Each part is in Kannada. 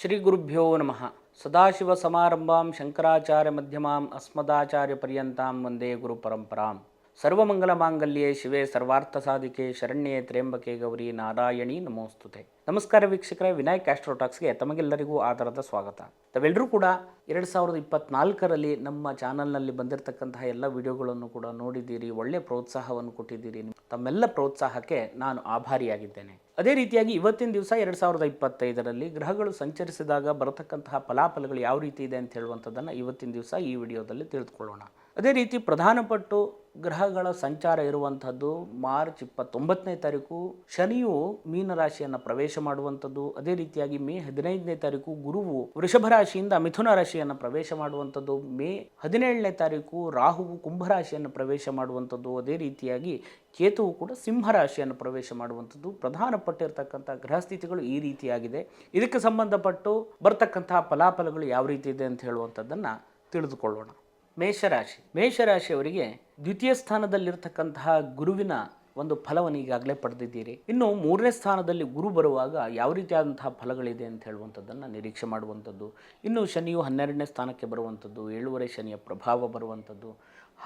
ಶ್ರೀ ಗುರುಭ್ಯೋ ನಮಃ. ಸದಾಶಿವಸಮಾರಂಭಾಂ ಶಂಕರಾಚಾರ್ಯಮಧ್ಯಮಾಂ ಅಸ್ಮದಾಚಾರ್ಯಪರ್ಯಂತಾಂ ವಂದೇ ಗುರುಪರಂಪರಾಂ. ಸರ್ವಮಂಗಲಮಾಂಗಲ್ಯೆ ಶಿವೆ ಸರ್ವಾರ್ಥಸಾಧಿಕೆ ಶರಣ್ಯೆ ತ್ರ್ಯಂಬಕೆ ಗೌರಿ ನಾರಾಯಣಿ ನಮೋಸ್ತುತೆ. ನಮಸ್ಕಾರ ವೀಕ್ಷಕರೇ, ವಿನಾಯಕ್ ಆಸ್ಟ್ರೋಟಾಕ್ಸ್ಗೆ ತಮಗೆಲ್ಲರಿಗೂ ಆಧಾರದ ಸ್ವಾಗತ. ತಾವೆಲ್ಲರೂ ಕೂಡ 2024ರಲ್ಲಿ ನಮ್ಮ ಚಾನಲ್ನಲ್ಲಿ ಬಂದಿರತಕ್ಕಂತಹ ಎಲ್ಲ ವಿಡಿಯೋಗಳನ್ನು ಕೂಡ ನೋಡಿದ್ದೀರಿ, ಒಳ್ಳೆಯ ಪ್ರೋತ್ಸಾಹವನ್ನು ಕೊಟ್ಟಿದ್ದೀರಿ. ತಮ್ಮೆಲ್ಲ ಪ್ರೋತ್ಸಾಹಕ್ಕೆ ನಾನು ಆಭಾರಿಯಾಗಿದ್ದೇನೆ. ಅದೇ ರೀತಿಯಾಗಿ ಇವತ್ತಿನ ದಿವಸ 2025ರಲ್ಲಿ ಗ್ರಹಗಳು ಸಂಚರಿಸಿದಾಗ ಬರತಕ್ಕಂತಹ ಫಲಾಫಲಗಳು ಯಾವ ರೀತಿ ಇದೆ ಅಂತ ಹೇಳುವಂಥದ್ದನ್ನು ಇವತ್ತಿನ ದಿವಸ ಈ ವಿಡಿಯೋದಲ್ಲಿ ತಿಳಿದುಕೊಳ್ಳೋಣ. ಅದೇ ರೀತಿ ಪ್ರಧಾನಪಟ್ಟು ಗ್ರಹಗಳ ಸಂಚಾರ ಇರುವಂಥದ್ದು ಮಾರ್ಚ್ 29ನೇ ತಾರೀಕು ಶನಿಯು ಮೀನರಾಶಿಯನ್ನು ಪ್ರವೇಶ ಮಾಡುವಂಥದ್ದು. ಅದೇ ರೀತಿಯಾಗಿ ಮೇ 15ನೇ ತಾರೀಕು ಗುರುವು ವೃಷಭ ರಾಶಿಯಿಂದ ಮಿಥುನ ರಾಶಿಯನ್ನು ಪ್ರವೇಶ ಮಾಡುವಂಥದ್ದು. ಮೇ 17ನೇ ತಾರೀಕು ರಾಹುವು ಕುಂಭರಾಶಿಯನ್ನು ಪ್ರವೇಶ ಮಾಡುವಂಥದ್ದು. ಅದೇ ರೀತಿಯಾಗಿ ಕೇತುವು ಕೂಡ ಸಿಂಹರಾಶಿಯನ್ನು ಪ್ರವೇಶ ಮಾಡುವಂಥದ್ದು. ಪ್ರಧಾನಪಟ್ಟಿರ್ತಕ್ಕಂಥ ಗ್ರಹಸ್ಥಿತಿಗಳು ಈ ರೀತಿಯಾಗಿದೆ. ಇದಕ್ಕೆ ಸಂಬಂಧಪಟ್ಟು ಬರ್ತಕ್ಕಂತಹ ಫಲಾಫಲಗಳು ಯಾವ ರೀತಿ ಇದೆ ಅಂತ ಹೇಳುವಂಥದ್ದನ್ನು ತಿಳಿದುಕೊಳ್ಳೋಣ. ಮೇಷರಾಶಿಯವರಿಗೆ ದ್ವಿತೀಯ ಸ್ಥಾನದಲ್ಲಿರ್ತಕ್ಕಂತಹ ಗುರುವಿನ ಒಂದು ಫಲವನ್ನು ಈಗಾಗಲೇ ಪಡೆದಿದ್ದೀರಿ. ಇನ್ನು 3ನೇ ಸ್ಥಾನದಲ್ಲಿ ಗುರು ಬರುವಾಗ ಯಾವ ರೀತಿಯಾದಂತಹ ಫಲಗಳಿದೆ ಅಂತ ಹೇಳುವಂಥದ್ದನ್ನು ನಿರೀಕ್ಷೆ ಮಾಡುವಂಥದ್ದು. ಇನ್ನು ಶನಿಯು 12ನೇ ಸ್ಥಾನಕ್ಕೆ ಬರುವಂಥದ್ದು, 7ನೇ ಶನಿಯ ಪ್ರಭಾವ ಬರುವಂಥದ್ದು,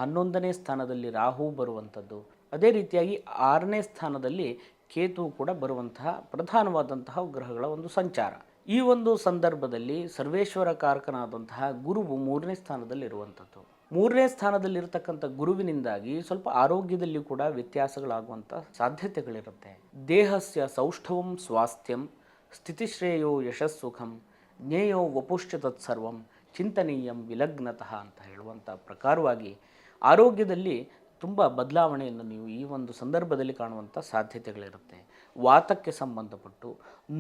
11ನೇ ಸ್ಥಾನದಲ್ಲಿ ರಾಹು ಬರುವಂಥದ್ದು. ಅದೇ ರೀತಿಯಾಗಿ 6ನೇ ಸ್ಥಾನದಲ್ಲಿ ಕೇತು ಕೂಡ ಬರುವಂತಹ ಪ್ರಧಾನವಾದಂತಹ ಗ್ರಹಗಳ ಒಂದು ಸಂಚಾರ. ಈ ಒಂದು ಸಂದರ್ಭದಲ್ಲಿ ಸರ್ವೇಶ್ವರ ಕಾರಕನಾದಂತಹ ಗುರುವು 3ನೇ ಸ್ಥಾನದಲ್ಲಿರುವಂಥದ್ದು. 3ನೇ ಸ್ಥಾನದಲ್ಲಿರ್ತಕ್ಕಂಥ ಗುರುವಿನಿಂದಾಗಿ ಸ್ವಲ್ಪ ಆರೋಗ್ಯದಲ್ಲಿ ಕೂಡ ವ್ಯತ್ಯಾಸಗಳಾಗುವಂಥ ಸಾಧ್ಯತೆಗಳಿರುತ್ತೆ. ದೇಹಸ್ಯ ಸೌಷ್ಠವಂ ಸ್ವಾಸ್ಥ್ಯಂ ಸ್ಥಿತಿಶ್ರೇಯೋ ಯಶಸ್ಸುಖಂ ಜ್ಞೇಯೋ ವಪುಶ್ಚ ತತ್ಸರ್ವಂ ಚಿಂತನೀಯಂ ವಿಲಗ್ನತಃ ಅಂತ ಹೇಳುವಂಥ ಪ್ರಕಾರವಾಗಿ ಆರೋಗ್ಯದಲ್ಲಿ ತುಂಬ ಬದಲಾವಣೆಯನ್ನು ನೀವು ಈ ಒಂದು ಸಂದರ್ಭದಲ್ಲಿ ಕಾಣುವಂಥ ಸಾಧ್ಯತೆಗಳಿರುತ್ತೆ. ವಾತಕ್ಕೆ ಸಂಬಂಧಪಟ್ಟು,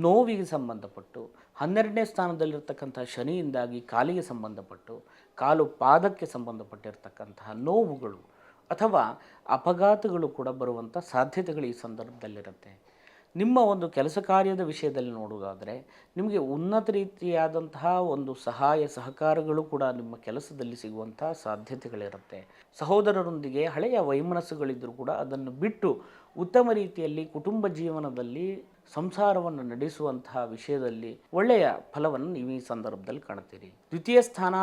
ನೋವಿಗೆ ಸಂಬಂಧಪಟ್ಟು, 12ನೇ ಸ್ಥಾನದಲ್ಲಿರ್ತಕ್ಕಂಥ ಶನಿಯಿಂದಾಗಿ ಕಾಲಿಗೆ ಸಂಬಂಧಪಟ್ಟು, ಕಾಲು ಪಾದಕ್ಕೆ ಸಂಬಂಧಪಟ್ಟಿರ್ತಕ್ಕಂತಹ ನೋವುಗಳು ಅಥವಾ ಅಪಘಾತಗಳು ಕೂಡ ಬರುವಂಥ ಸಾಧ್ಯತೆಗಳು ಈ ಸಂದರ್ಭದಲ್ಲಿರುತ್ತೆ. ನಿಮ್ಮ ಒಂದು ಕೆಲಸ ಕಾರ್ಯದ ವಿಷಯದಲ್ಲಿ ನೋಡುವುದಾದರೆ ನಿಮಗೆ ಉನ್ನತ ರೀತಿಯಾದಂತಹ ಒಂದು ಸಹಾಯ ಸಹಕಾರಗಳು ಕೂಡ ನಿಮ್ಮ ಕೆಲಸದಲ್ಲಿ ಸಿಗುವಂಥ ಸಾಧ್ಯತೆಗಳಿರುತ್ತೆ. ಸಹೋದರರೊಂದಿಗೆ ಹಳೆಯ ವೈಮನಸ್ಸುಗಳಿದ್ದರೂ ಕೂಡ ಅದನ್ನು ಬಿಟ್ಟು ಉತ್ತಮ ರೀತಿಯಲ್ಲಿ ಕುಟುಂಬ ಜೀವನದಲ್ಲಿ ಸಂಸಾರವನ್ನು ನಡೆಸುವಂತಹ ವಿಷಯದಲ್ಲಿ ಒಳ್ಳೆಯ ಫಲವನ್ನು ನೀವು ಈ ಸಂದರ್ಭದಲ್ಲಿ ಕಾಣ್ತೀರಿ. ದ್ವಿತೀಯ ಸ್ಥಾನ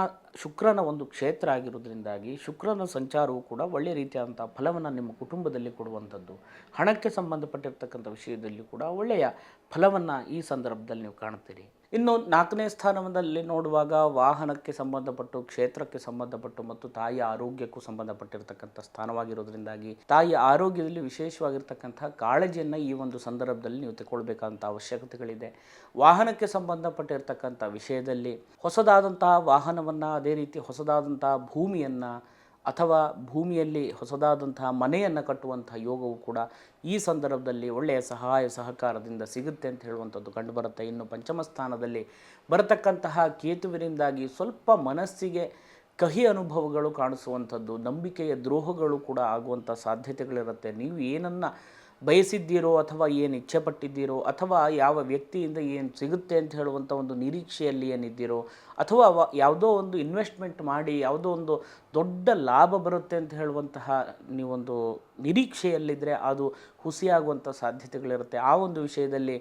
ಶುಕ್ರನ ಒಂದು ಕ್ಷೇತ್ರ ಆಗಿರೋದ್ರಿಂದಾಗಿ ಶುಕ್ರನ ಸಂಚಾರವು ಕೂಡ ಒಳ್ಳೆಯ ರೀತಿಯಾದಂಥ ಫಲವನ್ನು ನಿಮ್ಮ ಕುಟುಂಬದಲ್ಲಿ ಕೊಡುವಂಥದ್ದು. ಹಣಕ್ಕೆ ಸಂಬಂಧಪಟ್ಟಿರ್ತಕ್ಕಂಥ ವಿಷಯದಲ್ಲಿ ಕೂಡ ಒಳ್ಳೆಯ ಫಲವನ್ನು ಈ ಸಂದರ್ಭದಲ್ಲಿ ನೀವು ಕಾಣ್ತೀರಿ. ಇನ್ನು 4ನೇ ಸ್ಥಾನದಲ್ಲಿ ನೋಡುವಾಗ ವಾಹನಕ್ಕೆ ಸಂಬಂಧಪಟ್ಟು, ಕ್ಷೇತ್ರಕ್ಕೆ ಸಂಬಂಧಪಟ್ಟು ಮತ್ತು ತಾಯಿಯ ಆರೋಗ್ಯಕ್ಕೂ ಸಂಬಂಧಪಟ್ಟಿರ್ತಕ್ಕಂಥ ಸ್ಥಾನವಾಗಿರೋದ್ರಿಂದಾಗಿ ತಾಯಿಯ ಆರೋಗ್ಯದಲ್ಲಿ ವಿಶೇಷವಾಗಿರ್ತಕ್ಕಂಥ ಕಾಳಜಿಯನ್ನು ಈ ಒಂದು ಸಂದರ್ಭದಲ್ಲಿ ನೀವು ತಗೊಳ್ಬೇಕಾದಂಥ ಅವಶ್ಯಕತೆಗಳಿದೆ. ವಾಹನಕ್ಕೆ ಸಂಬಂಧಪಟ್ಟಿರ್ತಕ್ಕಂಥ ವಿಷಯದಲ್ಲಿ ಹೊಸದಾದಂತಹ ವಾಹನವನ್ನು, ಅದೇ ರೀತಿ ಹೊಸದಾದಂತಹ ಭೂಮಿಯನ್ನು ಅಥವಾ ಭೂಮಿಯಲ್ಲಿ ಹೊಸದಾದಂತಹ ಮನೆಯನ್ನು ಕಟ್ಟುವಂತಹ ಯೋಗವು ಕೂಡ ಈ ಸಂದರ್ಭದಲ್ಲಿ ಒಳ್ಳೆಯ ಸಹಾಯ ಸಹಕಾರದಿಂದ ಸಿಗುತ್ತೆ ಅಂತ ಹೇಳುವಂಥದ್ದು ಕಂಡುಬರುತ್ತೆ. ಇನ್ನು 5ಮ ಸ್ಥಾನದಲ್ಲಿ ಬರತಕ್ಕಂತಹ ಕೇತುವಿನಿಂದಾಗಿ ಸ್ವಲ್ಪ ಮನಸ್ಸಿಗೆ ಕಹಿ ಅನುಭವಗಳು ಕಾಣಿಸುವಂಥದ್ದು, ನಂಬಿಕೆಯ ದ್ರೋಹಗಳು ಕೂಡ ಆಗುವಂಥ ಸಾಧ್ಯತೆಗಳಿರುತ್ತೆ. ನೀವು ಏನನ್ನು ಬಯಸಿದ್ದೀರೋ ಅಥವಾ ಏನು ಇಚ್ಛೆ ಪಟ್ಟಿದ್ದೀರೋ ಅಥವಾ ಯಾವ ವ್ಯಕ್ತಿಯಿಂದ ಏನು ಸಿಗುತ್ತೆ ಅಂತ ಹೇಳುವಂಥ ಒಂದು ನಿರೀಕ್ಷೆಯಲ್ಲಿ ಏನಿದ್ದೀರೋ ಅಥವಾ ಯಾವುದೋ ಒಂದು ಇನ್ವೆಸ್ಟ್ಮೆಂಟ್ ಮಾಡಿ ಯಾವುದೋ ಒಂದು ದೊಡ್ಡ ಲಾಭ ಬರುತ್ತೆ ಅಂತ ಹೇಳುವಂತಹ ನೀವೊಂದು ನಿರೀಕ್ಷೆಯಲ್ಲಿದ್ದರೆ ಅದು ಹುಸಿಯಾಗುವಂಥ ಸಾಧ್ಯತೆಗಳಿರುತ್ತೆ. ಆ ಒಂದು ವಿಷಯದಲ್ಲಿ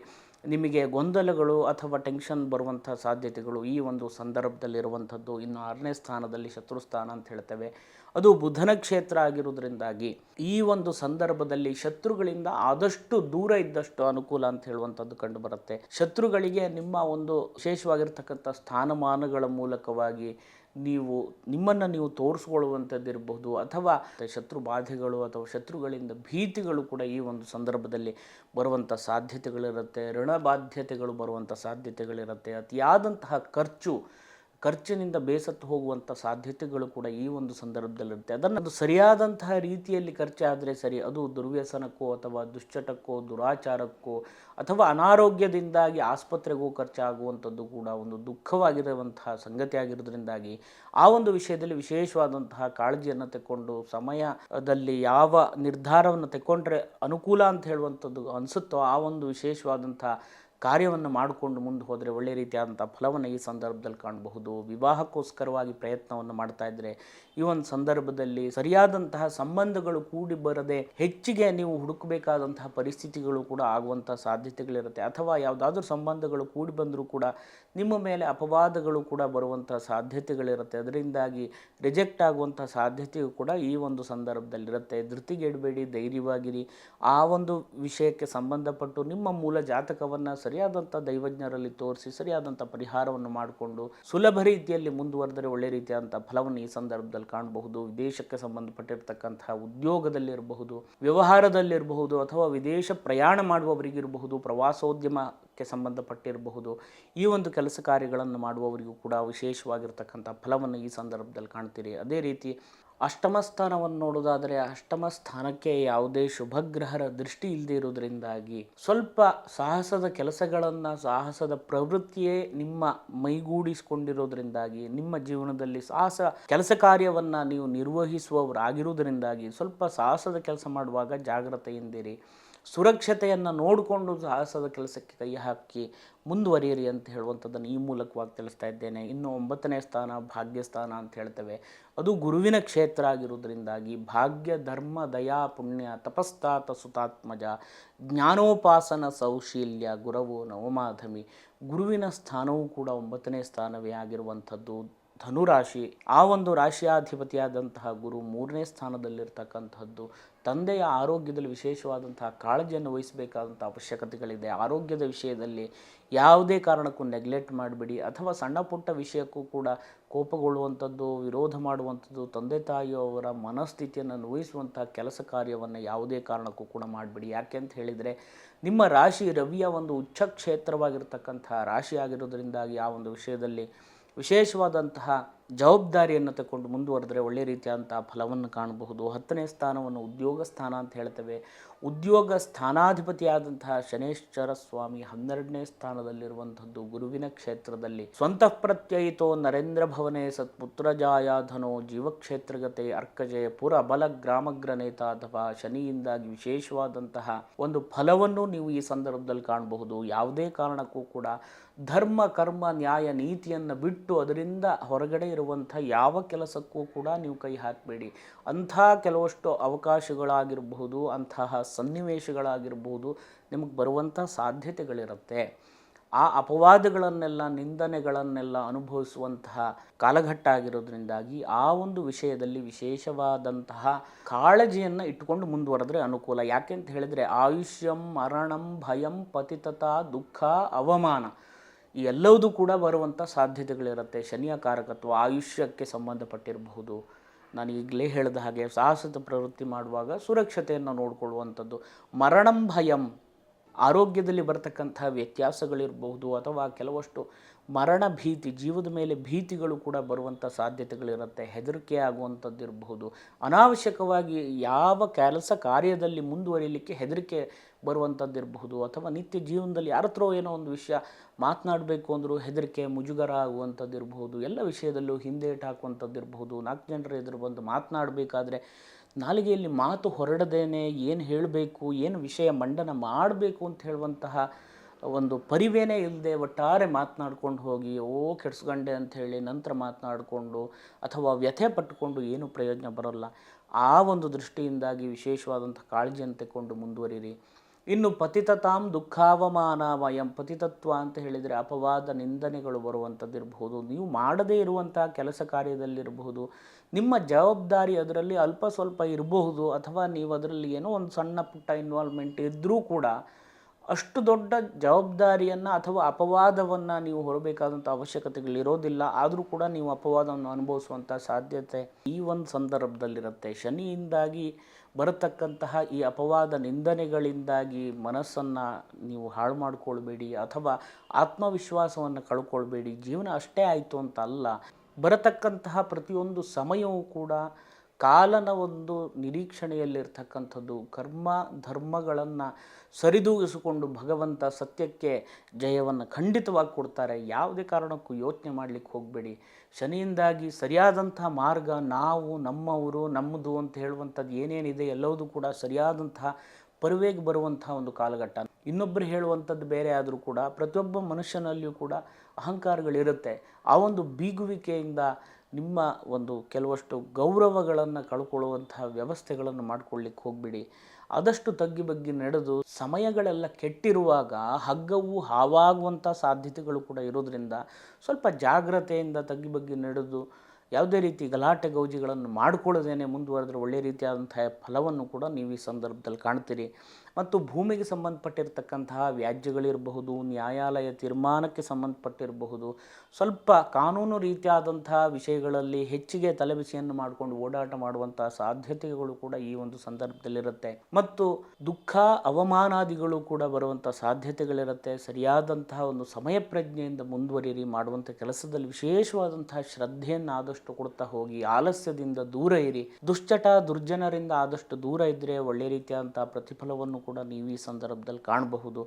ನಿಮಗೆ ಗೊಂದಲಗಳು ಅಥವಾ ಟೆನ್ಷನ್ ಬರುವಂಥ ಸಾಧ್ಯತೆಗಳು ಈ ಒಂದು ಸಂದರ್ಭದಲ್ಲಿರುವಂಥದ್ದು. ಇನ್ನು 6ನೇ ಸ್ಥಾನದಲ್ಲಿ ಶತ್ರುಸ್ಥಾನ ಅಂತ ಹೇಳ್ತೇವೆ, ಅದು ಬುಧನ ಕ್ಷೇತ್ರ ಆಗಿರೋದ್ರಿಂದಾಗಿ ಈ ಒಂದು ಸಂದರ್ಭದಲ್ಲಿ ಶತ್ರುಗಳಿಂದ ಆದಷ್ಟು ದೂರ ಇದ್ದಷ್ಟು ಅನುಕೂಲ ಅಂತ ಹೇಳುವಂಥದ್ದು ಕಂಡುಬರುತ್ತೆ. ಶತ್ರುಗಳಿಗೆ ನಿಮ್ಮ ಒಂದು ವಿಶೇಷವಾಗಿರ್ತಕ್ಕಂಥ ಸ್ಥಾನಮಾನಗಳ ಮೂಲಕವಾಗಿ ನಿಮ್ಮನ್ನು ನೀವು ತೋರಿಸ್ಕೊಳ್ಳುವಂಥದ್ದಿರಬಹುದು ಅಥವಾ ಶತ್ರು ಬಾಧೆಗಳು ಅಥವಾ ಶತ್ರುಗಳಿಂದ ಭೀತಿಗಳು ಕೂಡ ಈ ಒಂದು ಸಂದರ್ಭದಲ್ಲಿ ಬರುವಂಥ ಸಾಧ್ಯತೆಗಳಿರುತ್ತೆ. ಋಣ ಬಾಧ್ಯತೆಗಳು ಬರುವಂಥ ಸಾಧ್ಯತೆಗಳಿರುತ್ತೆ. ಅತಿಯಾದಂತಹ ಖರ್ಚಿನಿಂದ ಬೇಸತ್ತು ಹೋಗುವಂಥ ಸಾಧ್ಯತೆಗಳು ಕೂಡ ಈ ಒಂದು ಸಂದರ್ಭದಲ್ಲಿರುತ್ತೆ. ಅದನ್ನು ಸರಿಯಾದಂತಹ ರೀತಿಯಲ್ಲಿ ಖರ್ಚಾದರೆ ಸರಿ, ಅದು ದುರ್ವ್ಯಸನಕ್ಕೋ ಅಥವಾ ದುಶ್ಚಟಕ್ಕೋ ದುರಾಚಾರಕ್ಕೋ ಅಥವಾ ಅನಾರೋಗ್ಯದಿಂದಾಗಿ ಆಸ್ಪತ್ರೆಗೂ ಖರ್ಚಾಗುವಂಥದ್ದು ಕೂಡ ಒಂದು ದುಃಖವಾಗಿರುವಂತಹ ಸಂಗತಿ ಆಗಿರೋದ್ರಿಂದಾಗಿ ಆ ಒಂದು ವಿಷಯದಲ್ಲಿ ವಿಶೇಷವಾದಂತಹ ಕಾಳಜಿಯನ್ನು ತೆಕ್ಕೊಂಡು ಸಮಯದಲ್ಲಿ ಯಾವ ನಿರ್ಧಾರವನ್ನು ತೆಕ್ಕೊಂಡ್ರೆ ಅನುಕೂಲ ಅಂತ ಹೇಳುವಂಥದ್ದು ಅನಿಸುತ್ತೋ ಆ ಒಂದು ವಿಶೇಷವಾದಂತಹ ಕಾರ್ಯವನ್ನು ಮಾಡಿಕೊಂಡು ಮುಂದೆ ಹೋದರೆ ಒಳ್ಳೆ ರೀತಿಯಾದಂಥ ಫಲವನ್ನು ಈ ಸಂದರ್ಭದಲ್ಲಿ ಕಾಣಬಹುದು. ವಿವಾಹಕ್ಕೋಸ್ಕರವಾಗಿ ಪ್ರಯತ್ನವನ್ನು ಮಾಡ್ತಾ ಇದ್ದರೆ ಈ ಒಂದು ಸಂದರ್ಭದಲ್ಲಿ ಸರಿಯಾದಂತಹ ಸಂಬಂಧಗಳು ಕೂಡಿ ಬರದೆ ಹೆಚ್ಚಿಗೆ ನೀವು ಹುಡುಕಬೇಕಾದಂತಹ ಪರಿಸ್ಥಿತಿಗಳು ಕೂಡ ಆಗುವಂಥ ಸಾಧ್ಯತೆಗಳಿರುತ್ತೆ. ಅಥವಾ ಯಾವುದಾದ್ರೂ ಸಂಬಂಧಗಳು ಕೂಡಿ ಬಂದರೂ ಕೂಡ ನಿಮ್ಮ ಮೇಲೆ ಅಪವಾದಗಳು ಕೂಡ ಬರುವಂಥ ಸಾಧ್ಯತೆಗಳಿರುತ್ತೆ. ಅದರಿಂದಾಗಿ ರಿಜೆಕ್ಟ್ ಆಗುವಂಥ ಸಾಧ್ಯತೆಯು ಕೂಡ ಈ ಒಂದು ಸಂದರ್ಭದಲ್ಲಿರುತ್ತೆ. ಧೃತಿಗೆಡಬೇಡಿ, ಧೈರ್ಯವಾಗಿರಿ. ಆ ಒಂದು ವಿಷಯಕ್ಕೆ ಸಂಬಂಧಪಟ್ಟು ನಿಮ್ಮ ಮೂಲ ಜಾತಕವನ್ನು ಸರಿಯಾದಂಥ ದೈವಜ್ಞರಲ್ಲಿ ತೋರಿಸಿ ಸರಿಯಾದಂಥ ಪರಿಹಾರವನ್ನು ಮಾಡಿಕೊಂಡು ಸುಲಭ ರೀತಿಯಲ್ಲಿ ಮುಂದುವರೆದರೆ ಒಳ್ಳೆ ರೀತಿಯಾದಂಥ ಫಲವನ್ನು ಈ ಸಂದರ್ಭದಲ್ಲಿ ಕಾಣಬಹುದು. ವಿದೇಶಕ್ಕೆ ಸಂಬಂಧಪಟ್ಟಿರ್ತಕ್ಕಂತಹ ಉದ್ಯೋಗದಲ್ಲಿರಬಹುದು, ವ್ಯವಹಾರದಲ್ಲಿರಬಹುದು, ಅಥವಾ ವಿದೇಶ ಪ್ರಯಾಣ ಮಾಡುವವರಿಗಿರಬಹುದು, ಪ್ರವಾಸೋದ್ಯಮಕ್ಕೆ ಸಂಬಂಧಪಟ್ಟಿರಬಹುದು, ಈ ಒಂದು ಕೆಲಸ ಕಾರ್ಯಗಳನ್ನು ಮಾಡುವವರಿಗೂ ಕೂಡ ವಿಶೇಷವಾಗಿರ್ತಕ್ಕಂಥ ಫಲವನ್ನು ಈ ಸಂದರ್ಭದಲ್ಲಿ ಕಾಣ್ತೀರಿ. ಅದೇ ರೀತಿ ಅಷ್ಟಮ ಸ್ಥಾನವನ್ನು ನೋಡೋದಾದರೆ ಅಷ್ಟಮ ಸ್ಥಾನಕ್ಕೆ ಯಾವುದೇ ಶುಭಗ್ರಹರ ದೃಷ್ಟಿ ಇಲ್ಲದೆ ಇರೋದರಿಂದಾಗಿ ಸ್ವಲ್ಪ ಸಾಹಸದ ಕೆಲಸಗಳನ್ನು, ಸಾಹಸದ ಪ್ರವೃತ್ತಿಯೇ ನಿಮ್ಮ ಮೈಗೂಡಿಸಿಕೊಂಡಿರೋದ್ರಿಂದಾಗಿ ನಿಮ್ಮ ಜೀವನದಲ್ಲಿ ಸಾಹಸ ಕೆಲಸ ಕಾರ್ಯವನ್ನು ನೀವು ನಿರ್ವಹಿಸುವವರಾಗಿರುವುದರಿಂದಾಗಿ ಸ್ವಲ್ಪ ಸಾಹಸದ ಕೆಲಸ ಮಾಡುವಾಗ ಜಾಗ್ರತೆಯಿಂದಿರಿ. ಸುರಕ್ಷತೆಯನ್ನು ನೋಡಿಕೊಂಡು ಸಾಹಸದ ಕೆಲಸಕ್ಕೆ ಕೈ ಹಾಕಿ ಮುಂದುವರಿಯಿರಿ ಅಂತ ಹೇಳುವಂಥದ್ದನ್ನು ಈ ಮೂಲಕವಾಗಿ ತಿಳಿಸ್ತಾ ಇದ್ದೇನೆ. ಇನ್ನು 9ನೇ ಸ್ಥಾನ ಭಾಗ್ಯಸ್ಥಾನ ಅಂತ ಹೇಳ್ತೇವೆ. ಅದು ಗುರುವಿನ ಕ್ಷೇತ್ರ ಆಗಿರುವುದರಿಂದಾಗಿ ಭಾಗ್ಯ, ಧರ್ಮ, ದಯಾ, ಪುಣ್ಯ, ತಪಸ್ತಾತ ಸುತಾತ್ಮಜ, ಜ್ಞಾನೋಪಾಸನ ಸೌಶೀಲ್ಯ, ಗುರವು ನವಮಾಧಮಿ. ಗುರುವಿನ ಸ್ಥಾನವೂ ಕೂಡ 9ನೇ ಸ್ಥಾನವೇ ಆಗಿರುವಂಥದ್ದು. ಧನುರಾಶಿ, ಆ ಒಂದು ರಾಶಿಯಾಧಿಪತಿಯಾದಂತಹ ಗುರು 3ನೇ ಸ್ಥಾನದಲ್ಲಿರ್ತಕ್ಕಂಥದ್ದು. ತಂದೆಯ ಆರೋಗ್ಯದಲ್ಲಿ ವಿಶೇಷವಾದಂತಹ ಕಾಳಜಿಯನ್ನು ವಹಿಸಬೇಕಾದಂಥ ಅವಶ್ಯಕತೆಗಳಿದೆ. ಆರೋಗ್ಯದ ವಿಷಯದಲ್ಲಿ ಯಾವುದೇ ಕಾರಣಕ್ಕೂ ನೆಗ್ಲೆಕ್ಟ್ ಮಾಡಬೇಡಿ. ಅಥವಾ ಸಣ್ಣ ಪುಟ್ಟ ವಿಷಯಕ್ಕೂ ಕೂಡ ಕೋಪಗೊಳ್ಳುವಂಥದ್ದು, ವಿರೋಧ ಮಾಡುವಂಥದ್ದು, ತಂದೆ ತಾಯಿಯವರ ಮನಸ್ಥಿತಿಯನ್ನು ನೋಯಿಸುವಂಥ ಕೆಲಸ ಕಾರ್ಯವನ್ನು ಯಾವುದೇ ಕಾರಣಕ್ಕೂ ಕೂಡ ಮಾಡಬೇಡಿ. ಯಾಕೆ ಅಂತ ಹೇಳಿದರೆ ನಿಮ್ಮ ರಾಶಿ ರವಿಯ ಒಂದು ಉಚ್ಚ ಕ್ಷೇತ್ರವಾಗಿರ್ತಕ್ಕಂಥ ರಾಶಿ ಆಗಿರೋದ್ರಿಂದಾಗಿ ಆ ಒಂದು ವಿಷಯದಲ್ಲಿ ವಿಶೇಷವಾದಂತಹ ಜವಾಬ್ದಾರಿಯನ್ನು ತಗೊಂಡು ಮುಂದುವರೆದರೆ ಒಳ್ಳೆ ರೀತಿಯಾದಂತಹ ಫಲವನ್ನು ಕಾಣಬಹುದು. 10ನೇ ಸ್ಥಾನವನ್ನು ಉದ್ಯೋಗ ಸ್ಥಾನ ಅಂತ ಹೇಳ್ತೇವೆ. ಉದ್ಯೋಗ ಸ್ಥಾನಾಧಿಪತಿಯಾದಂತಹ ಶನೇಶ್ವರ ಸ್ವಾಮಿ 12ನೇ ಸ್ಥಾನದಲ್ಲಿರುವಂಥದ್ದು ಗುರುವಿನ ಕ್ಷೇತ್ರದಲ್ಲಿ. ಸ್ವಂತ ಪ್ರತ್ಯಯಿತೋ ನರೇಂದ್ರ ಭವನೇ ಸತ್ಪುತ್ರಜಾಯಾಧನೋ ಜೀವಕ್ಷೇತ್ರಗತೆ ಅರ್ಕಜಯ ಪುರ ಬಲ ಗ್ರಾಮಗ್ರನೇತ. ಅಥವಾ ಶನಿಯಿಂದಾಗಿ ವಿಶೇಷವಾದಂತಹ ಒಂದು ಫಲವನ್ನು ನೀವು ಈ ಸಂದರ್ಭದಲ್ಲಿ ಕಾಣಬಹುದು. ಯಾವುದೇ ಕಾರಣಕ್ಕೂ ಕೂಡ ಧರ್ಮ, ಕರ್ಮ, ನ್ಯಾಯ, ನೀತಿಯನ್ನು ಬಿಟ್ಟು ಅದರಿಂದ ಹೊರಗಡೆ ಇರುವಂಥ ಯಾವ ಕೆಲಸಕ್ಕೂ ಕೂಡ ನೀವು ಕೈ ಹಾಕಬೇಡಿ. ಅಂಥ ಕೆಲವಷ್ಟು ಅವಕಾಶಗಳಾಗಿರಬಹುದು, ಅಂತಹ ಸನ್ನಿವೇಶಗಳಾಗಿರ್ಬೋದು ನಿಮಗೆ ಬರುವಂಥ ಸಾಧ್ಯತೆಗಳಿರುತ್ತೆ. ಆ ಅಪವಾದಗಳನ್ನೆಲ್ಲ, ನಿಂದನೆಗಳನ್ನೆಲ್ಲ ಅನುಭವಿಸುವಂತಹ ಕಾಲಘಟ್ಟ ಆಗಿರೋದ್ರಿಂದಾಗಿ ಆ ಒಂದು ವಿಷಯದಲ್ಲಿ ವಿಶೇಷವಾದಂತಹ ಕಾಳಜಿಯನ್ನು ಇಟ್ಟುಕೊಂಡು ಮುಂದುವರೆದ್ರೆ ಅನುಕೂಲ. ಯಾಕೆ ಅಂತ ಹೇಳಿದರೆ ಆಯುಷ್ಯಂ ಮರಣಂ ಭಯಂ ಪತಿತತಾ ದುಃಖ ಅವಮಾನ ಈ ಎಲ್ಲವೂ ಕೂಡ ಬರುವಂಥ ಸಾಧ್ಯತೆಗಳಿರುತ್ತೆ. ಶನಿಯ ಕಾರಕತ್ವ ಆಯುಷ್ಯಕ್ಕೆ ಸಂಬಂಧಪಟ್ಟಿರಬಹುದು. ನಾನು ಈಗಲೇ ಹೇಳಿದ ಹಾಗೆ ಸಾಹಸದ ಪ್ರವೃತ್ತಿ ಮಾಡುವಾಗ ಸುರಕ್ಷತೆಯನ್ನು ನೋಡಿಕೊಳ್ಳುವಂಥದ್ದು. ಮರಣಂ ಭಯಂ ಆರೋಗ್ಯದಲ್ಲಿ ಬರತಕ್ಕಂಥ ವ್ಯತ್ಯಾಸಗಳಿರಬಹುದು, ಅಥವಾ ಕೆಲವಷ್ಟು ಮರಣ ಭೀತಿ, ಜೀವದ ಮೇಲೆ ಭೀತಿಗಳು ಕೂಡ ಬರುವಂಥ ಸಾಧ್ಯತೆಗಳಿರುತ್ತೆ. ಹೆದರಿಕೆ ಆಗುವಂಥದ್ದು ಇರಬಹುದು. ಅನಾವಶ್ಯಕವಾಗಿ ಯಾವ ಕೆಲಸ ಕಾರ್ಯದಲ್ಲಿ ಮುಂದುವರಿಯಲಿಕ್ಕೆ ಹೆದರಿಕೆ ಬರುವಂಥದ್ದಿರಬಹುದು. ಅಥವಾ ನಿತ್ಯ ಜೀವನದಲ್ಲಿ ಯಾರ ಹತ್ರ ಏನೋ ಒಂದು ವಿಷಯ ಮಾತನಾಡಬೇಕು ಅಂದರೂ ಹೆದರಿಕೆ, ಮುಜುಗರ ಆಗುವಂಥದ್ದು ಇರಬಹುದು. ಎಲ್ಲ ವಿಷಯದಲ್ಲೂ ಹಿಂದೇಟು ಹಾಕುವಂಥದ್ದಿರಬಹುದು. 4 ಜನರ ಎದುರು ಬಂದು ಮಾತನಾಡಬೇಕಾದ್ರೆ ನಾಲಿಗೆಯಲ್ಲಿ ಮಾತು ಹೊರಡದೇನೆ ಏನು ಹೇಳಬೇಕು, ಏನು ವಿಷಯ ಮಂಡನ ಮಾಡಬೇಕು ಅಂತ ಹೇಳುವಂತಹ ಒಂದು ಪರಿವೇನೇ ಇಲ್ಲದೆ ಒಟ್ಟಾರೆ ಮಾತನಾಡ್ಕೊಂಡು ಹೋಗಿ ಕೆಡಿಸ್ಕೊಂಡೆ ಅಂಥೇಳಿ ನಂತರ ಮಾತನಾಡಿಕೊಂಡು ಅಥವಾ ವ್ಯಥೆ ಪಟ್ಟುಕೊಂಡು ಏನೂ ಪ್ರಯೋಜನ ಬರೋಲ್ಲ. ಆ ಒಂದು ದೃಷ್ಟಿಯಿಂದಾಗಿ ವಿಶೇಷವಾದಂಥ ಕಾಳಜಿಯನ್ನು ತೆಗೆದುಕೊಂಡು ಮುಂದುವರಿರಿ. ಇನ್ನು ಪತಿತತಾಂ ದುಃಖಾವಮಾನಮಯಂ, ಪತಿತತ್ವ ಅಂತ ಹೇಳಿದರೆ ಅಪವಾದ, ನಿಂದನೆಗಳು ಬರುವಂಥದ್ದಿರಬಹುದು. ನೀವು ಮಾಡದೇ ಇರುವಂಥ ಕೆಲಸ ಕಾರ್ಯದಲ್ಲಿರಬಹುದು. ನಿಮ್ಮ ಜವಾಬ್ದಾರಿ ಅದರಲ್ಲಿ ಅಲ್ಪ ಸ್ವಲ್ಪ ಇರಬಹುದು, ಅಥವಾ ನೀವು ಅದರಲ್ಲಿ ಏನೋ ಒಂದು ಸಣ್ಣ ಪುಟ್ಟ ಇನ್ವಾಲ್ವ್ಮೆಂಟ್ ಇದ್ದರೂ ಕೂಡ ಅಷ್ಟು ದೊಡ್ಡ ಜವಾಬ್ದಾರಿಯನ್ನು ಅಥವಾ ಅಪವಾದವನ್ನು ನೀವು ಹೊರಬೇಕಾದಂಥ ಅವಶ್ಯಕತೆಗಳಿರೋದಿಲ್ಲ. ಆದರೂ ಕೂಡ ನೀವು ಅಪವಾದವನ್ನು ಅನುಭವಿಸುವಂಥ ಸಾಧ್ಯತೆ ಈ ಒಂದು ಸಂದರ್ಭದಲ್ಲಿರುತ್ತೆ. ಶನಿಯಿಂದಾಗಿ ಬರತಕ್ಕಂತಹ ಈ ಅಪವಾದ ನಿಂದನೆಗಳಿಂದಾಗಿ ಮನಸ್ಸನ್ನು ನೀವು ಹಾಳು ಮಾಡಿಕೊಳ್ಬೇಡಿ, ಅಥವಾ ಆತ್ಮವಿಶ್ವಾಸವನ್ನು ಕಳ್ಕೊಳ್ಬೇಡಿ. ಜೀವನ ಅಷ್ಟೇ ಆಯಿತು ಅಂತ ಅಲ್ಲ, ಬರತಕ್ಕಂತಹ ಪ್ರತಿಯೊಂದು ಸಮಯವೂ ಕೂಡ ಕಾಲನ ಒಂದು ನಿರೀಕ್ಷಣೆಯಲ್ಲಿರ್ತಕ್ಕಂಥದ್ದು. ಕರ್ಮ ಧರ್ಮಗಳನ್ನು ಸರಿದೂಗಿಸಿಕೊಂಡು ಭಗವಂತ ಸತ್ಯಕ್ಕೆ ಜಯವನ್ನು ಖಂಡಿತವಾಗಿ ಕೊಡ್ತಾರೆ. ಯಾವುದೇ ಕಾರಣಕ್ಕೂ ಯೋಚನೆ ಮಾಡಲಿಕ್ಕೆ ಹೋಗಬೇಡಿ. ಶನಿಯಿಂದಾಗಿ ಸರಿಯಾದಂಥ ಮಾರ್ಗ, ನಾವು, ನಮ್ಮವರು, ನಮ್ಮದು ಅಂತ ಹೇಳುವಂಥದ್ದು ಏನೇನಿದೆ ಎಲ್ಲವೂ ಕೂಡ ಸರಿಯಾದಂತಹ ಪರುವೇಗೆ ಬರುವಂಥ ಒಂದು ಕಾಲಘಟ್ಟ. ಇನ್ನೊಬ್ಬರು ಹೇಳುವಂಥದ್ದು ಬೇರೆ ಆದರೂ ಕೂಡ ಪ್ರತಿಯೊಬ್ಬ ಮನುಷ್ಯನಲ್ಲಿಯೂ ಕೂಡ ಅಹಂಕಾರಗಳಿರುತ್ತೆ. ಆ ಒಂದು ಬೀಗುವಿಕೆಯಿಂದ ನಿಮ್ಮ ಒಂದು ಕೆಲವಷ್ಟು ಗೌರವಗಳನ್ನು ಕಳ್ಕೊಳ್ಳುವಂತಹ ವ್ಯವಸ್ಥೆಗಳನ್ನು ಮಾಡ್ಕೊಳ್ಳಿಕ್ಕೆ ಹೋಗ್ಬಿಡಿ. ಆದಷ್ಟು ತಗ್ಗಿ ಬಗ್ಗಿ ನಡೆದು ಸಮಯಗಳೆಲ್ಲ ಕೆಟ್ಟಿರುವಾಗ ಹಗ್ಗವು ಹಾವಾಗುವಂಥ ಸಾಧ್ಯತೆಗಳು ಕೂಡ ಇರೋದರಿಂದ ಸ್ವಲ್ಪ ಜಾಗ್ರತೆಯಿಂದ ತಗ್ಗಿ ಬಗ್ಗಿ ನಡೆದು ಯಾವುದೇ ರೀತಿ ಗಲಾಟೆ ಗೌಜಿಗಳನ್ನು ಮಾಡಿಕೊಳ್ಳದೇನೆ ಮುಂದುವರೆದ್ರೆ ಒಳ್ಳೆಯ ರೀತಿಯಾದಂತಹ ಫಲವನ್ನು ಕೂಡ ನೀವು ಈ ಸಂದರ್ಭದಲ್ಲಿ ಕಾಣ್ತೀರಿ. ಮತ್ತು ಭೂಮಿಗೆ ಸಂಬಂಧಪಟ್ಟಿರ್ತಕ್ಕಂತಹ ವ್ಯಾಜ್ಯಗಳಿರಬಹುದು, ನ್ಯಾಯಾಲಯ ತೀರ್ಮಾನಕ್ಕೆ ಸಂಬಂಧಪಟ್ಟಿರಬಹುದು, ಸ್ವಲ್ಪ ಕಾನೂನು ರೀತಿಯಾದಂತಹ ವಿಷಯಗಳಲ್ಲಿ ಹೆಚ್ಚಿಗೆ ತಲೆಬಿಸಿಯನ್ನು ಮಾಡಿಕೊಂಡು ಓಡಾಟ ಮಾಡುವಂತಹ ಸಾಧ್ಯತೆಗಳು ಕೂಡ ಈ ಒಂದು ಸಂದರ್ಭದಲ್ಲಿರುತ್ತೆ. ಮತ್ತು ದುಃಖ ಅವಮಾನಾದಿಗಳು ಕೂಡ ಬರುವಂಥ ಸಾಧ್ಯತೆಗಳಿರುತ್ತೆ. ಸರಿಯಾದಂತಹ ಒಂದು ಸಮಯ ಪ್ರಜ್ಞೆಯಿಂದ ಮುಂದುವರಿರಿ. ಮಾಡುವಂಥ ಕೆಲಸದಲ್ಲಿ ವಿಶೇಷವಾದಂತಹ ಶ್ರದ್ಧೆಯನ್ನು ಆದಷ್ಟು ಕೊಡ್ತಾ ಹೋಗಿ, ಆಲಸ್ಯದಿಂದ ದೂರ ಇರಿ. ದುಶ್ಚಟ ದುರ್ಜನರಿಂದ ಆದಷ್ಟು ದೂರ ಇದ್ದರೆ ಒಳ್ಳೆ ರೀತಿಯಾದಂಥ ಪ್ರತಿಫಲವನ್ನು ಕೂಡ ನೀವು ಈ ಸಂದರ್ಭದಲ್ಲಿ ಕಾಣಬಹುದು.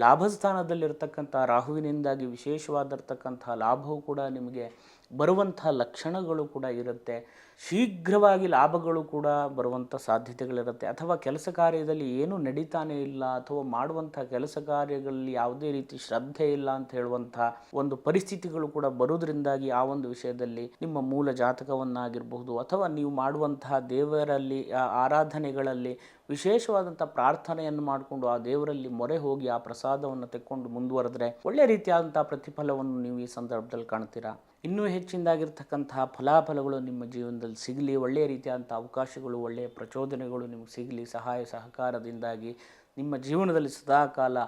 ಲಾಭಸ್ಥಾನದಲ್ಲಿರ್ತಕ್ಕಂಥ ರಾಹುವಿನಿಂದಾಗಿ ವಿಶೇಷವಾಗಿರ್ತಕ್ಕಂಥ ಲಾಭವು ಕೂಡ ನಿಮಗೆ ಬರುವಂಥ ಲಕ್ಷಣಗಳು ಕೂಡ ಇರುತ್ತೆ. ಶೀಘ್ರವಾಗಿ ಲಾಭಗಳು ಕೂಡ ಬರುವಂಥ ಸಾಧ್ಯತೆಗಳಿರುತ್ತೆ. ಅಥವಾ ಕೆಲಸ ಕಾರ್ಯದಲ್ಲಿ ಏನೂ ನಡೀತಾನೇ ಇಲ್ಲ, ಅಥವಾ ಮಾಡುವಂಥ ಕೆಲಸ ಕಾರ್ಯಗಳಲ್ಲಿ ಯಾವುದೇ ರೀತಿ ಶ್ರದ್ಧೆ ಇಲ್ಲ ಅಂತ ಹೇಳುವಂಥ ಒಂದು ಪರಿಸ್ಥಿತಿಗಳು ಕೂಡ ಬರೋದ್ರಿಂದಾಗಿ ಆ ಒಂದು ವಿಷಯದಲ್ಲಿ ನಿಮ್ಮ ಮೂಲ ಜಾತಕವನ್ನಾಗಿರಬಹುದು ಅಥವಾ ನೀವು ಮಾಡುವಂತಹ ದೇವರಲ್ಲಿ ಆರಾಧನೆಗಳಲ್ಲಿ ವಿಶೇಷವಾದಂಥ ಪ್ರಾರ್ಥನೆಯನ್ನು ಮಾಡಿಕೊಂಡು ಆ ದೇವರಲ್ಲಿ ಮೊರೆ ಹೋಗಿ ಆ ಪ್ರಸಾದವನ್ನು ತೆಕ್ಕೊಂಡು ಮುಂದುವರೆದ್ರೆ ಒಳ್ಳೆಯ ರೀತಿಯಾದಂಥ ಪ್ರತಿಫಲವನ್ನು ನೀವು ಈ ಸಂದರ್ಭದಲ್ಲಿ ಕಾಣ್ತೀರಾ. ಇನ್ನೂ ಹೆಚ್ಚಿನದಾಗಿರ್ತಕ್ಕಂತಹ ಫಲಾಫಲಗಳು ನಿಮ್ಮ ಜೀವನದಲ್ಲಿ ಸಿಗಲಿ, ಒಳ್ಳೆಯ ರೀತಿಯಾದಂಥ ಅವಕಾಶಗಳು, ಒಳ್ಳೆಯ ಪ್ರಚೋದನೆಗಳು ನಿಮಗೆ ಸಿಗಲಿ. ಸಹಾಯ ಸಹಕಾರದಿಂದಾಗಿ ನಿಮ್ಮ ಜೀವನದಲ್ಲಿ ಸದಾಕಾಲ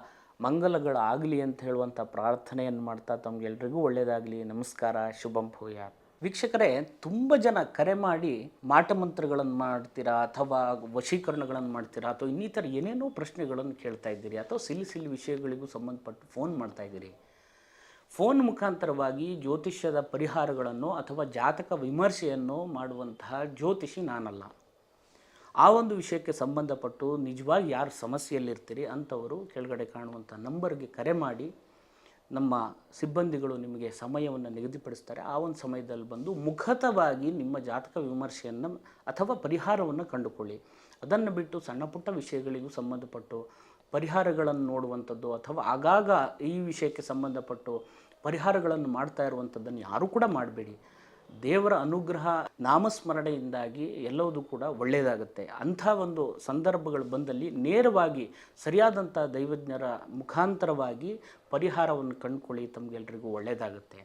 ಮಂಗಲಗಳಾಗಲಿ ಅಂತ ಹೇಳುವಂಥ ಪ್ರಾರ್ಥನೆಯನ್ನು ಮಾಡ್ತಾ ತಮಗೆಲ್ಲರಿಗೂ ಒಳ್ಳೆಯದಾಗಲಿ. ನಮಸ್ಕಾರ. ಶುಭಂ ಭೂಯಾತ್. ವೀಕ್ಷಕರೇ, ತುಂಬ ಜನ ಕರೆ ಮಾಡಿ ಮಾಟಮಂತ್ರಗಳನ್ನು ಮಾಡ್ತೀರಾ ಅಥವಾ ವಶೀಕರಣಗಳನ್ನು ಮಾಡ್ತೀರಾ ಅಥವಾ ಇನ್ನಿತರ ಏನೇನೋ ಪ್ರಶ್ನೆಗಳನ್ನು ಕೇಳ್ತಾ ಇದ್ದೀರಿ ಅಥವಾ ಸಿಲ್ಲಿ ವಿಷಯಗಳಿಗೂ ಸಂಬಂಧಪಟ್ಟು ಫೋನ್ ಮಾಡ್ತಾ ಇದ್ದೀರಿ. ಫೋನ್ ಮುಖಾಂತರವಾಗಿ ಜ್ಯೋತಿಷ್ಯದ ಪರಿಹಾರಗಳನ್ನು ಅಥವಾ ಜಾತಕ ವಿಮರ್ಶೆಯನ್ನು ಮಾಡುವಂತಹ ಜ್ಯೋತಿಷಿ ನಾನಲ್ಲ. ಆ ಒಂದು ವಿಷಯಕ್ಕೆ ಸಂಬಂಧಪಟ್ಟು ನಿಜವಾಗಿ ಯಾರು ಸಮಸ್ಯೆಯಲ್ಲಿರ್ತೀರಿ ಅಂಥವರು ಕೆಳಗಡೆ ಕಾಣುವಂಥ ನಂಬರ್ಗೆ ಕರೆ ಮಾಡಿ ನಮ್ಮ ಸಿಬ್ಬಂದಿಗಳು ನಿಮಗೆ ಸಮಯವನ್ನು ನಿಗದಿಪಡಿಸ್ತಾರೆ. ಆ ಒಂದು ಸಮಯದಲ್ಲಿ ಬಂದು ಮುಖತವಾಗಿ ನಿಮ್ಮ ಜಾತಕ ವಿಮರ್ಶೆಯನ್ನು ಅಥವಾ ಪರಿಹಾರವನ್ನು ಕಂಡುಕೊಳ್ಳಿ. ಅದನ್ನು ಬಿಟ್ಟು ಸಣ್ಣ ಪುಟ್ಟ ವಿಷಯಗಳಿಗೂ ಸಂಬಂಧಪಟ್ಟು ಪರಿಹಾರಗಳನ್ನು ನೋಡುವಂಥದ್ದು ಅಥವಾ ಆಗಾಗ ಈ ವಿಷಯಕ್ಕೆ ಸಂಬಂಧಪಟ್ಟು ಪರಿಹಾರಗಳನ್ನು ಮಾಡ್ತಾ ಇರುವಂಥದ್ದನ್ನು ಯಾರೂ ಕೂಡ ಮಾಡಬೇಡಿ. ದೇವರ ಅನುಗ್ರಹ ನಾಮಸ್ಮರಣೆಯಿಂದಾಗಿ ಎಲ್ಲವೂ ಕೂಡ ಒಳ್ಳೆಯದಾಗುತ್ತೆ. ಅಂಥ ಒಂದು ಸಂದರ್ಭಗಳು ಬಂದಲ್ಲಿ ನೇರವಾಗಿ ಸರಿಯಾದಂಥ ದೈವಜ್ಞರ ಮುಖಾಂತರವಾಗಿ ಪರಿಹಾರವನ್ನು ಕಂಡುಕೊಳ್ಳಿ. ತಮಗೆಲ್ಲರಿಗೂ ಒಳ್ಳೆಯದಾಗುತ್ತೆ.